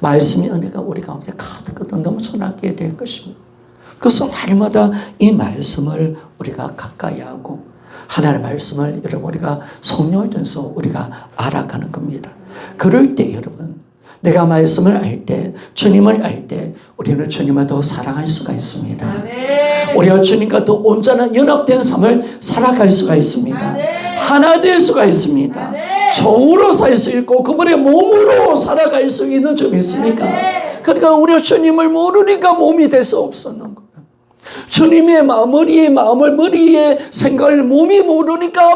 S1: 말씀의 은혜가 우리 가운데 가득 넘쳐나게 될 것입니다. 그래서 날마다 이 말씀을 우리가 가까이 하고 하나님의 말씀을 여러분 우리가 성령을 통해서 우리가 알아가는 겁니다. 그럴 때 여러분, 내가 말씀을 알 때, 주님을 알 때 우리는 주님을 더 사랑할 수가 있습니다.
S2: 아멘.
S1: 우리가 주님과 더 온전한 연합된 삶을 살아갈 수가 있습니다.
S2: 아멘.
S1: 하나 될 수가 있습니다.
S2: 아멘.
S1: 종으로 살 수 있고 그분의 몸으로 살아갈 수 있는 점이 있으니까.
S2: 아멘.
S1: 그러니까 우리가 주님을 모르니까 몸이 될 수 없었는 거예요. 주님의 머리의 생각을 몸이 모르니까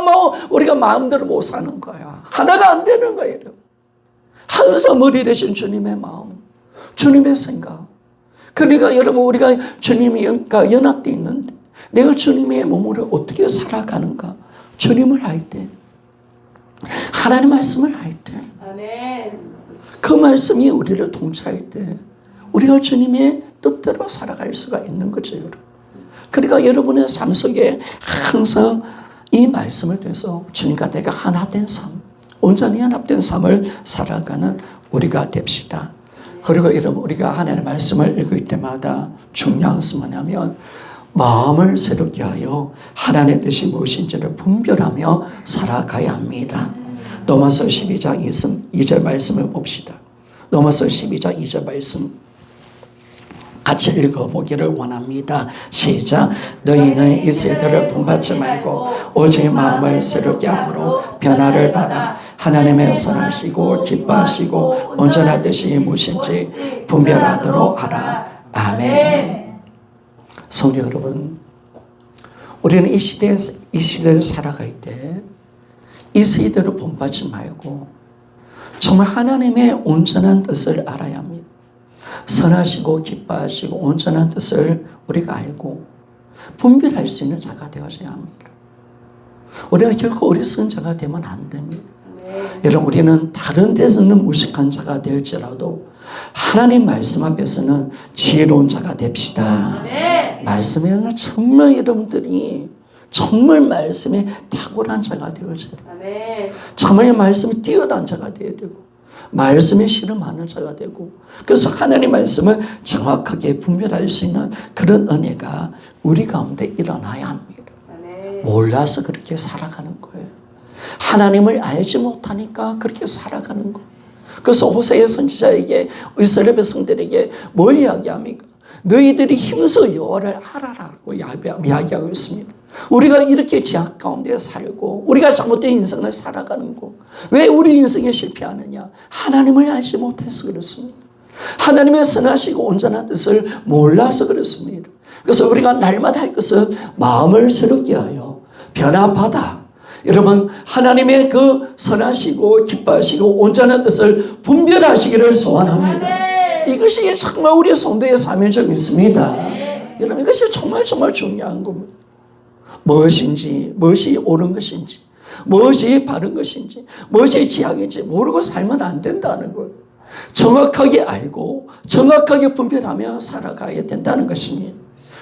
S1: 우리가 마음대로 못 사는 거야. 하나가 안 되는 거예요. 항상 머리 대신 주님의 마음, 주님의 생각. 그러니까 여러분 우리가 주님과 연합되어 있는데 내가 주님의 몸으로 어떻게 살아가는가? 주님을 알 때, 하나님 말씀을 알 때,
S2: 아멘.
S1: 그 말씀이 우리를 통치할 때 우리가 주님의 뜻대로 살아갈 수가 있는 거죠, 여러분. 그러니까 여러분의 삶 속에 항상 이 말씀을 통해서 주님과 내가 하나 된 삶, 온전히 연합된 삶을 살아가는 우리가 됩시다. 그리고 여러분 우리가 하나님의 말씀을 읽을 때마다 중요한 것은 뭐냐면 마음을 새롭게 하여 하나님의 뜻이 무엇인지를 분별하며 살아가야 합니다. 로마서 12장 2절 말씀을 봅시다. 로마서 12장 2절 말씀 같이 읽어보기를 원합니다. 시작. 너희는 이 세대를 본받지 말고 오직 마음을 새롭게 함으로 변화를 받아 하나님의 선하시고 기뻐하시고 온전한 뜻이 무엇인지 분별하도록 하라. 아멘. 성도 여러분, 우리는 이 시대를 살아갈 때 이 세대를 본받지 말고 정말 하나님의 온전한 뜻을 알아야 합니다. 선하시고 기뻐하시고 온전한 뜻을 우리가 알고 분별할 수 있는 자가 되어져야 합니다. 우리가 결코 어리석은 자가 되면 안 됩니다. 여러분 우리는 다른 데서는 무식한 자가 될지라도 하나님 말씀 앞에서는 지혜로운 자가 됩시다. 말씀에는 정말 여러분들이 정말 말씀에 탁월한 자가 되어져야 돼요.
S2: 아멘.
S1: 정말 말씀에 뛰어난 자가 되어야 되고 말씀에 실험하는 자가 되고 그래서 하나님의 말씀을 정확하게 분별할 수 있는 그런 은혜가 우리 가운데 일어나야 합니다.
S2: 아멘.
S1: 몰라서 그렇게 살아가는 거예요. 하나님을 알지 못하니까 그렇게 살아가는 거예요. 그래서 호세아 선지자에게 이스라엘 백성들에게 뭘 이야기합니까? 너희들이 힘써 여호와를 알아라고 이야기하고 있습니다. 우리가 이렇게 제약 가운데 살고 우리가 잘못된 인생을 살아가는 거 왜 우리 인생에 실패하느냐? 하나님을 알지 못해서 그렇습니다. 하나님의 선하시고 온전한 뜻을 몰라서 그렇습니다. 그래서 우리가 날마다 할 것은 마음을 새롭게 하여 변화받아 여러분 하나님의 그 선하시고 기뻐하시고 온전한 뜻을 분별하시기를 소원합니다. 이것이 정말 우리의 성도의 사명적 있습니다. 여러분 이것이 정말 중요한 겁니다. 무엇인지 무엇이 옳은 것인지 무엇이 바른 것인지 무엇이 지향인지 모르고 살면 안 된다는 거예요. 정확하게 알고 정확하게 분별하며 살아가야 된다는 것입니다.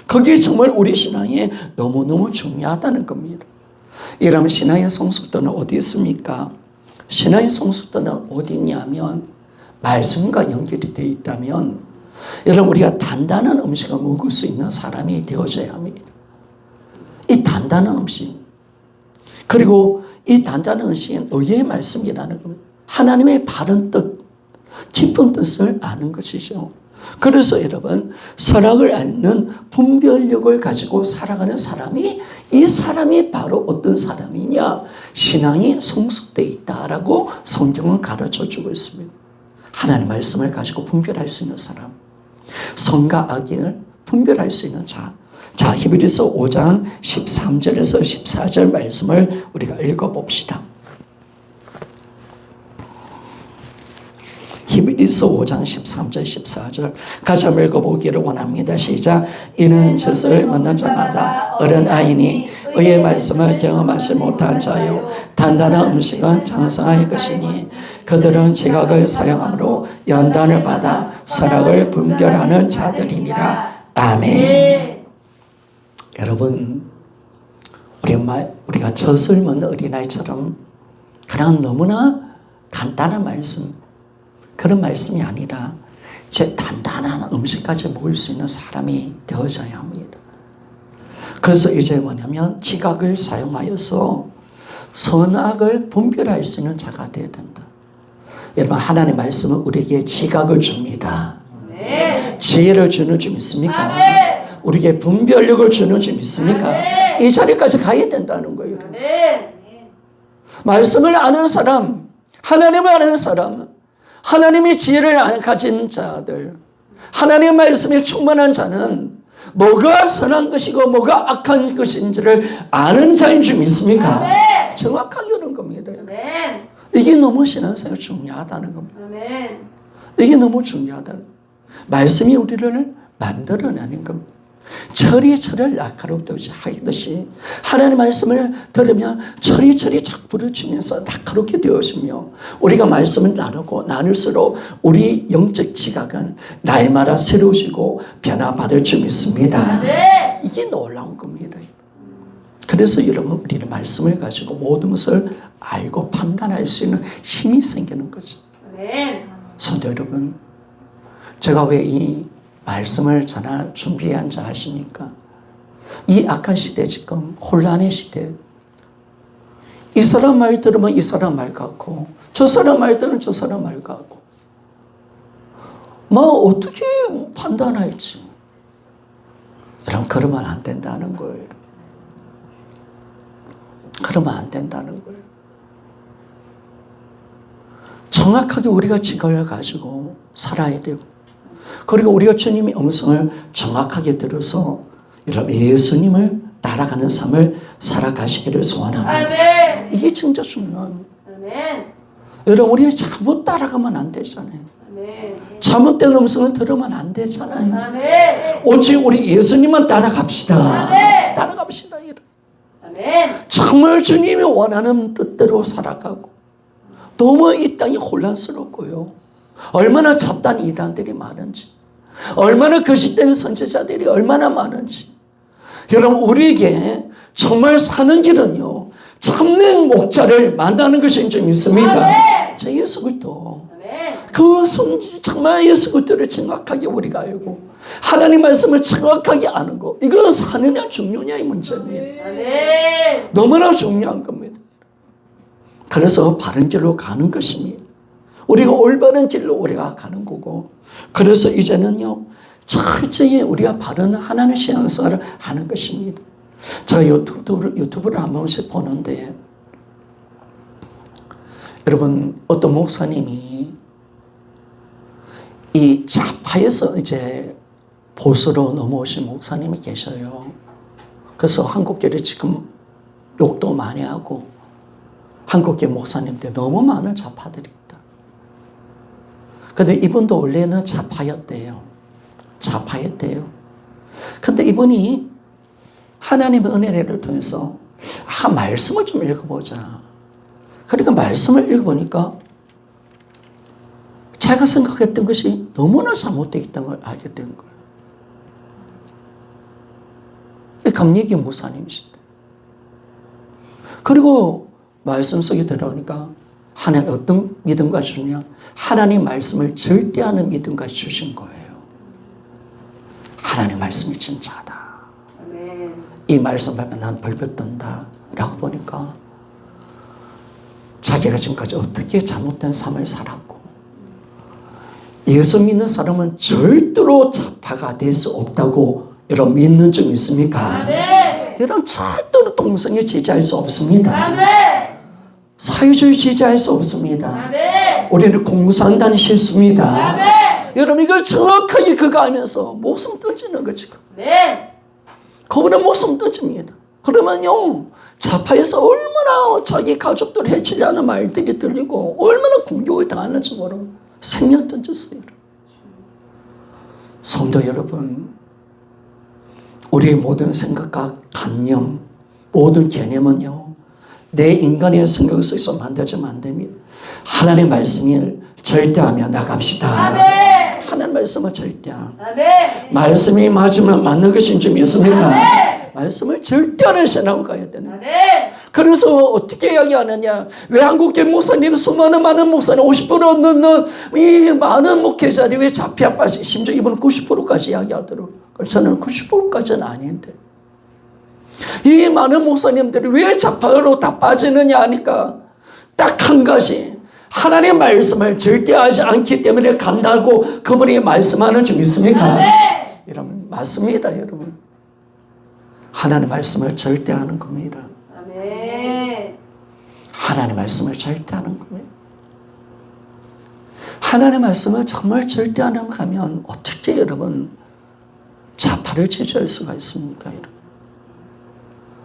S1: 그게 정말 우리 신앙에 너무너무 중요하다는 겁니다. 이러면 신앙의 성숙도는 어디 있습니까? 신앙의 성숙도는 어디 있냐면 말씀과 연결이 되어 있다면 여러분 우리가 단단한 음식을 먹을 수 있는 사람이 되어져야 합니다. 이 단단한 음식 그리고 이 단단한 음식은 의의 말씀이라는 겁니다. 하나님의 바른 뜻, 깊은 뜻을 아는 것이죠. 그래서 여러분 선악을 알는 분별력을 가지고 살아가는 사람이 이 사람이 바로 어떤 사람이냐? 신앙이 성숙되어 있다라고 성경은 가르쳐주고 있습니다. 하나님의 말씀을 가지고 분별할 수 있는 사람, 선과 악을 분별할 수 있는 자. 자, 히브리서 5장 13절에서 14절 말씀을 우리가 읽어봅시다. 히브리서 5장 13절 14절 같이 한번 읽어보기를 원합니다. 시작. 이는 젖을 먹는 자마다 어른아이니 의의 말씀을 경험하지 못한 자요 단단한 음식은 장성할 것이니 그들은 지각을 사용함으로 연단을 받아 선악을 분별하는 자들이니라. 아멘. 여러분 우리가 젖을 먹는 어린아이처럼 그냥 너무나 간단한 말씀 그런 말씀이 아니라 제 단단한 음식까지 먹을 수 있는 사람이 되어져야 합니다. 그래서 이제 뭐냐면 지각을 사용하여서 선악을 분별할 수 있는 자가 되어야 된다. 여러분 하나님의 말씀은 우리에게 지각을 줍니다.
S2: 네.
S1: 지혜를 주는 줄 믿습니까?
S2: 네.
S1: 우리에게 분별력을 주는 줄 믿습니까?
S2: 네.
S1: 이 자리까지 가야 된다는 거예요.
S2: 네.
S1: 말씀을 아는 사람, 하나님을 아는 사람, 하나님의 지혜를 가진 자들, 하나님의 말씀에 충만한 자는 뭐가 선한 것이고 뭐가 악한 것인지를 아는 자인 줄 믿습니까?
S2: 네.
S1: 정확하게 그런 겁니다.
S2: 네.
S1: 이게 너무 신앙생활 중요하다는 겁니다.
S2: 아멘.
S1: 이게 너무 중요하다는 겁니다. 말씀이 우리를 만들어내는 겁니다. 철이 철을 날카롭게 하듯이 하나님의 말씀을 들으면 철이 자꾸 부르치면서 날카롭게 되어지며 우리가 말씀을 나눌수록 우리 영적 지각은 날마다 새로워지고 변화받을 줄 믿습니다.
S2: 네.
S1: 이게 놀라운 겁니다. 그래서 여러분 우리는 말씀을 가지고 모든 것을 알고 판단할 수 있는 힘이 생기는 거죠.
S2: 아멘.
S1: 성도 여러분, 제가 왜 이 말씀을 전할 준비한 자 하십니까? 이 악한 시대 지금 혼란의 시대 이 사람 말 들으면 이 사람 말 같고 저 사람 말 들으면 저 사람 말 같고 어떻게 판단할지 여러분 그러면 안 된다는 거예요. 그러면 안 된다는 거예요. 정확하게 우리가 지각을 가지고 살아야 되고 그리고 우리가 주님의 음성을 정확하게 들어서 여러분 예수님을 따라가는 삶을 살아가시기를 소원합니다.
S2: 아멘.
S1: 이게 진짜 중요합니다.
S2: 아멘.
S1: 여러분 우리 잘못 따라가면 안 되잖아요.
S2: 아멘.
S1: 잘못된 음성을 들으면 안 되잖아요.
S2: 아멘.
S1: 오직 우리 예수님만 따라갑시다.
S2: 아멘.
S1: 따라갑시다. 여러분.
S2: 아멘.
S1: 정말 주님이 원하는 뜻대로 살아가고 너무 이 땅이 혼란스럽고요. 얼마나 잡다한 이단들이 많은지 얼마나 거짓된 선지자들이 얼마나 많은지 여러분, 우리에게 정말 사는 길은요, 참된 목자를 만나는 것이 좀 있습니다. 제 예수 그리스도. 그것은 정말 예수 그리스도를 정확하게 우리가 알고 하나님 말씀을 정확하게 아는 거, 이건 사느냐 죽느냐의 문제입니다. 너무나 중요한 겁니다. 그래서 바른 길로 가는 것입니다. 우리가 올바른 길로 우리가 가는 거고, 그래서 이제는요 철저히 우리가 바른 하나님의 신앙생활을 하는 것입니다. 제가 유튜브를 한 번씩 보는데, 여러분, 어떤 목사님이 이 좌파에서 이제 보수로 넘어오신 목사님이 계셔요. 그래서 한국교회 지금 욕도 많이 하고, 한국교회 목사님들 너무 많은 좌파들이 있다. 근데 이분도 원래는 좌파였대요. 근데 이분이 하나님의 은혜를 통해서 말씀을 좀 읽어보자. 그러니까 말씀을 읽어보니까 자기가 생각했던 것이 너무나 잘못되어 있다는 걸 알게 된 거예요. 감리교 목사님이신데. 그리고 말씀 속에 들어오니까 하나님 어떤 믿음과 주냐? 하나님 말씀을 절대하는 믿음까지 주신 거예요. 하나님 말씀이 진짜하다. 이 말씀 밖에 난 벌벌 떤다 라고 보니까 자기가 지금까지 어떻게 잘못된 삶을 살았고, 예수 믿는 사람은 절대로 좌파가 될 수 없다고 여러분 믿는 점 있습니까? 여러분 절대로 동성애 지지할 수 없습니다. 사회주의 지지할 수 없습니다. 우리는 공산당이 싫습니다. 여러분 이걸 정확하게 그거 알면서 목숨 던지는 거지. 그분은 목숨 던집니다. 그러면요 좌파에서 얼마나 자기 가족들 해치려는 말들이 들리고 얼마나 공격을 당하는지 모르고 생명 던졌어요. 성도 여러분, 우리의 모든 생각과 관념, 모든 개념은요 내 인간의 생각 속에서 만들어지면 안 됩니다. 하나님의 말씀을 절대하며 나갑시다. 하나님 말씀을 절대함. 말씀이 맞으면 맞는 것인 줄 믿습니까? 말씀을 절대하는 신앙을 가야 되는. 그래서 어떻게 이야기하느냐? 왜 한국교 목사님, 수많은 많은 목사님 50% 넘는 이 많은 목회자들이 왜 잡혀 빠지? 심지어 이분은 90%까지 이야기하더라고요. 저는 90%까지는 아닌데. 이 많은 목사님들이 왜 좌파로 다 빠지느냐 하니까 딱 한 가지. 하나님의 말씀을 절대하지 않기 때문에 간다고 그분이 말씀하는 줄 믿습니까? 여러분 맞습니다. 여러분 하나님의 말씀을 절대하는 겁니다. 하나님의 말씀을 절대하는 겁니다. 하나님의 말씀을 정말 절대하는 가면 어떻게 여러분 좌파를 지지할 수가 있습니까? 여러분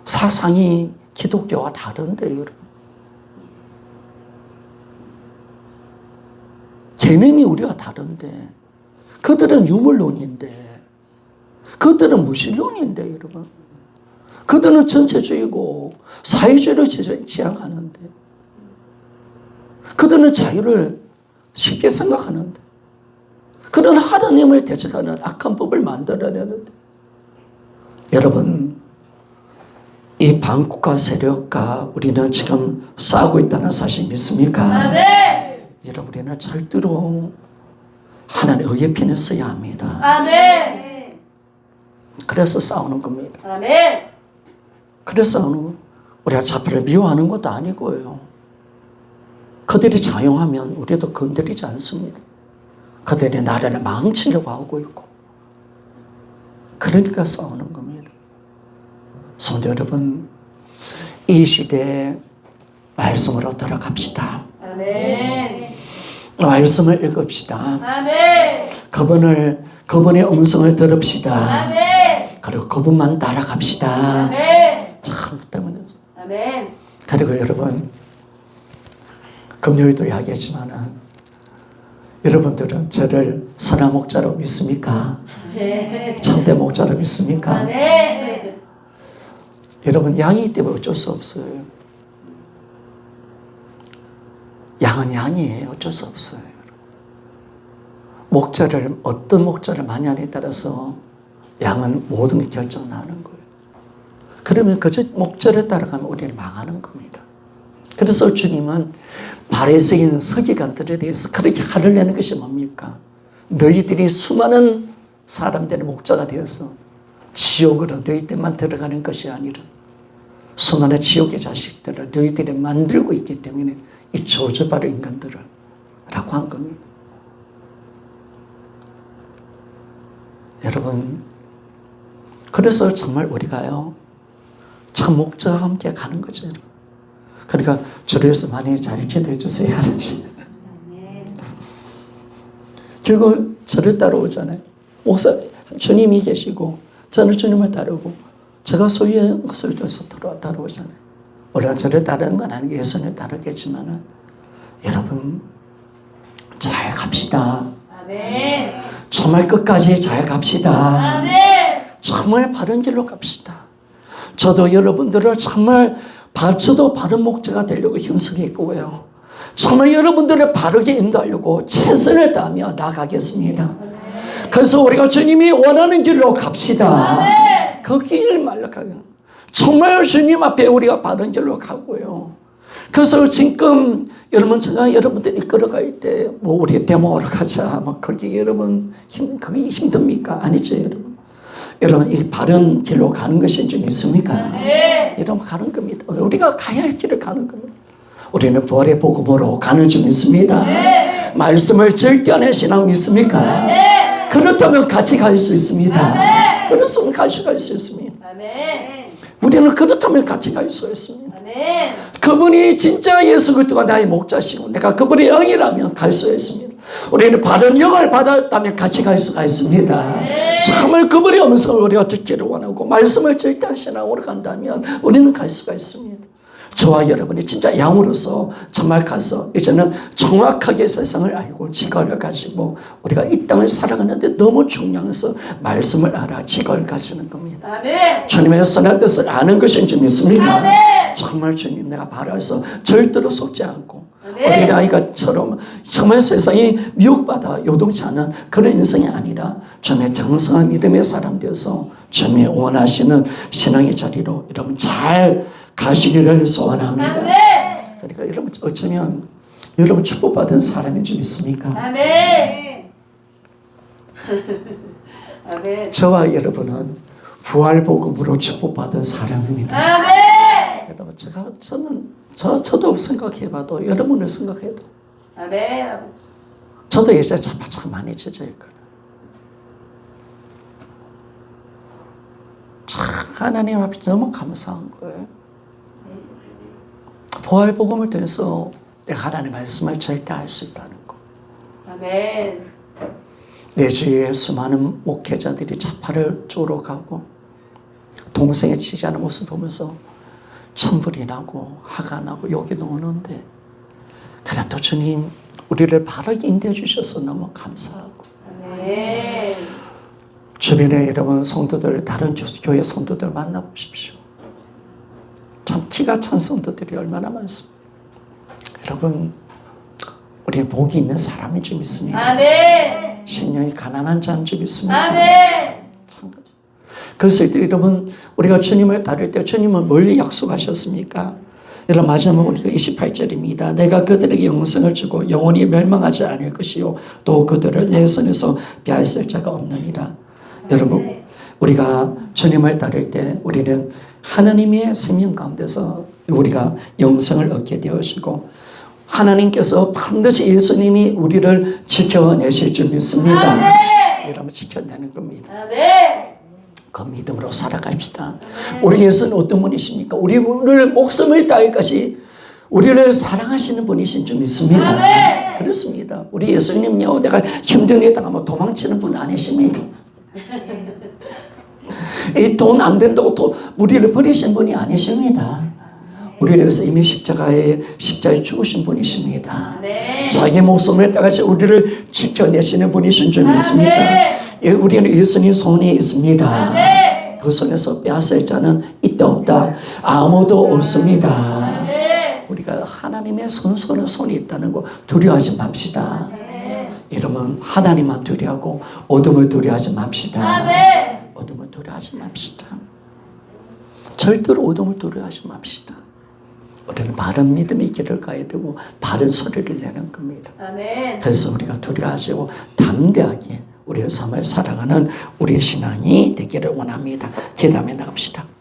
S1: 사상이 기독교와 다른데 여러분 개념이 우리가 다른데, 그들은 유물론인데, 그들은 무신론인데 여러분 그들은 전체주의고 사회주의를 지향하는데, 그들은 자유를 쉽게 생각하는데, 그런 하나님을 대적하는 악한 법을 만들어내는데, 여러분 이 반국가 세력과 우리는 지금 싸우고 있다는 사실 믿습니까? 여러분 우리는 절대로 하나님의 의의 편에 서야 합니다. 그래서 싸우는 겁니다. 그래서 싸우는 거. 우리가 좌파를 미워하는 것도 아니고요. 그들이 자용하면 우리도 건드리지 않습니다. 그들이 나라를 망치려고 하고 있고, 그러니까 싸우는 겁니다. 성도 여러분, 이 시대에 말씀으로 돌아갑시다. 말씀을 읽읍시다. 그분의 음성을 들읍시다. 그리고 그분만 따라갑시다. 참 때문에. 그리고 여러분, 금요일도 이야기했지만 여러분들은 저를 선한 목자로 믿습니까? 참된 목자로 믿습니까? 여러분 양이기 때문에 어쩔 수 없어요. 양은 양이에요. 어쩔 수 없어요. 어떤 목자를 마냐에 따라서 양은 모든 결정을 하는 거예요. 그러면 그 목적에 따라가면 우리는 망하는 겁니다. 그래서 주님은 바리새인 서기관들에 대해서 그렇게 화를 내는 것이 뭡니까? 너희들이 수많은 사람들의 목자가 되어서 지옥으로 너희들만 들어가는 것이 아니라 수많은 지옥의 자식들을 너희들이 만들고 있기 때문에 이 저주받을 인간들을 라고 한 겁니다. 여러분, 그래서 정말 우리가요, 참 목자와 함께 가는 거죠. 그러니까 주로에서 많이 잘 기도해 주세요 하는지. 결국 저를 따라오잖아요. 목사, 주님이 계시고 저는 주님을 따르고 제가 소유한 것을 통해서 따라오잖아요. 우리가 저를 따르는 건 아니고 예수님을 따르겠지만 여러분 잘 갑시다.
S2: 아멘.
S1: 정말 끝까지 잘 갑시다.
S2: 아멘.
S1: 정말 바른 길로 갑시다. 저도 여러분들을 정말 저도 바른 목자가 되려고 힘쓰겠고요. 정말 여러분들을 바르게 인도하려고 최선을 다하며 나가겠습니다. 그래서 우리가 주님이 원하는 길로 갑시다. 그 길 말로 가요. 정말 주님 앞에 우리가 바른 길로 가고요. 그래서 지금 여러분 제가 여러분들이 끌어갈 때 뭐 우리 데모하러 가자 뭐 거기 여러분 그게 힘듭니까? 아니죠 여러분. 여러분 이 바른 길로 가는 것이 좀 있습니까? 여러분 가는 겁니다. 우리가 가야 할 길을 가는 겁니다. 우리는 부활의 복음으로 가는 줄 믿습니다. 말씀을 절대하는 신앙 믿습니까? 그렇다면 같이 갈 수 있습니다. 그렇다면 같이 갈 수 있습니다. 우리는 그렇다면 같이 갈 수 있습니다. 그분이 진짜 예수 그리스도가 나의 목자시고 내가 그분의 영이라면 갈 수 있습니다. 우리는 바른 영을 받았다면 같이 갈 수가 있습니다. 정말 그분의 음성을 우리가 듣기를 원하고 말씀을 절대한 신앙으로 간다면 우리는 갈 수가 있습니다. 저와 여러분이 진짜 양으로서 정말 가서 이제는 정확하게 세상을 알고 지각을 가지고 우리가 이 땅을 살아가는데 너무 중요해서 말씀을 알아 지각을 가지는 겁니다.
S2: 아멘.
S1: 주님의 선한 뜻을 아는 것인 줄 믿습니까?
S2: 아멘.
S1: 정말 주님 내가 바라서 절대로 속지 않고
S2: 아멘.
S1: 어린아이가처럼 정말 세상이 미혹받아 요동치 않은 그런 인생이 아니라 주님의 정성한 믿음의 사람 되어서 주님이 원하시는 신앙의 자리로 여러분 잘 가시기를 소원합니다.
S2: 아멘.
S1: 그러니까 여러분 어쩌면 여러분 축복받은 사람인 줄 믿습니까?
S2: 아멘. 아멘.
S1: 저와 여러분은 부활복음으로 축복받은 사람입니다.
S2: 아멘.
S1: 여러분 저도 생각해봐도 여러분을 생각해도
S2: 아멘. 아버지.
S1: 저도 예전에 참 많이 찢어있거든요. 참 하나님 앞에 너무 감사한 거예요. 부활복음을 통해서 내가 하나님의 말씀을 절대할 수 있다는 거.
S2: 아멘.
S1: 내 주위에 수많은 목회자들이 자파를 쪼러 가고 동생의 치지하는 모습 보면서 천불이 나고 화가 나고 욕이 나오는데 그래도 주님 우리를 바르게 인도해 주셔서 너무 감사하고
S2: 아멘.
S1: 주변에 여러분 성도들 다른 교회 성도들 만나보십시오. 참 기가 찬 성도들이 얼마나 많습니다. 여러분 우리는 복이 있는 사람인 줄 믿습니다.
S2: 아멘.
S1: 신령이 가난한 자인 줄 믿습니다.
S2: 아멘.
S1: 참 그래서 여러분 우리가 주님을 따를 때 주님은 뭘 약속하셨습니까? 여러분 마지막 우리가 28절입니다. 내가 그들에게 영생을 주고 영원히 멸망하지 않을 것이요 또 그들을 내 손에서 빼앗을 자가 없느니라. 여러분 우리가 주님을 따를 때 우리는 하나님의 생명 가운데서 우리가 영생을 얻게 되어지고 하나님께서 반드시 예수님이 우리를 지켜내실 줄 믿습니다.
S2: 아멘.
S1: 여러분 지켜내는 겁니다.
S2: 아멘.
S1: 그 믿음으로 살아갑시다. 우리 예수는 어떤 분이십니까? 우리를 목숨을 다할 것이 우리를 사랑하시는 분이신 줄 믿습니다.
S2: 아멘.
S1: 그렇습니다. 우리 예수님요 내가 힘든 일 당하면 도망치는 분 아니십니다. 이 돈 안 된다고 또 우리를 버리신 분이 아니십니다. 우리를 위해서 이미 십자가에 죽으신 분이십니다.
S2: 아멘.
S1: 자기 목숨을 따가지 우리를 지켜내시는 분이신 줄 믿습니다. 예, 우리는 예수님 손에 있습니다.
S2: 아멘.
S1: 그 손에서 빼앗을 자는 있다 없다 아무도 없습니다.
S2: 아멘.
S1: 우리가 하나님의 손에 있다는 거 두려워하지 맙시다. 여러분 하나님만 두려워하고 어둠을 두려워하지 맙시다.
S2: 아멘.
S1: 어둠을 두려워하지 맙시다. 절대로 어둠을 두려워하지 맙시다. 우리는 바른 믿음의 길을 가야 되고 바른 소리를 내는 겁니다.
S2: 아멘.
S1: 그래서 우리가 두려워하시고 담대하게 우리의 삶을 살아가는 우리의 신앙이 되기를 원합니다. 기도하며 나갑시다.